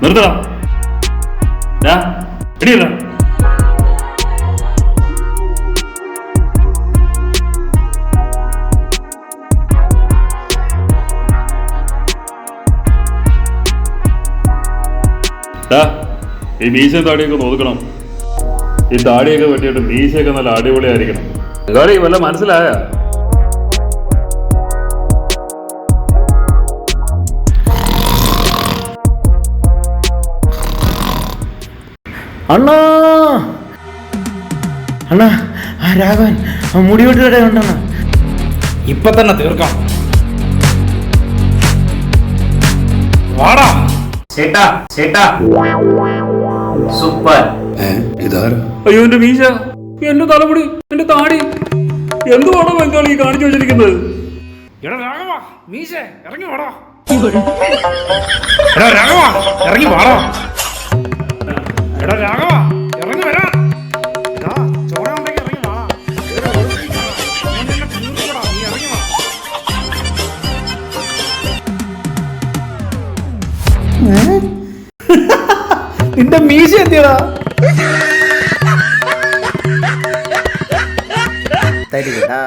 നിർത്തടാ. എടിയല്ല ഈ മീശയും താടിയൊക്കെ നോക്കണം. ഈ താടിയൊക്കെ പറ്റിയിട്ട് മീശയൊക്കെ നല്ല അടിപൊളിയായിരിക്കണം. ഗാഡി വല്ല മനസ്സിലായ? അണ്ണാ അണ്ണാ ആ രാഘവൻ മുടി വെട്ടിടെ ഉണ്ടണ്ണ. ഇപ്പൊ തന്നെ തീർക്കാം. വാടാ ചേട്ടാ ചേട്ടാ. സൂപ്പർ. ഇതാരാ? അയ്യോ എന്റെ മീശ, എന്റെ തലമുടി, എന്റെ താടി എന്തുവാണോ ബംഗാളി ഈ കാണിച്ചു വെച്ചിരിക്കുന്നത്? എടാ രാഘവ, മീശ ഇറങ്ങി വാടാ. എടാ രാഘവ ഇറങ്ങി വാടാ. എടാ രാഘവ ഇറങ്ങി വരാ. ചോര ഉണ്ടെങ്കിൽ ഇറങ്ങി വാ. നീ ഇറങ്ങി വാ. നിന്റെ മീശ എന്തിയടാ? തരികടാ.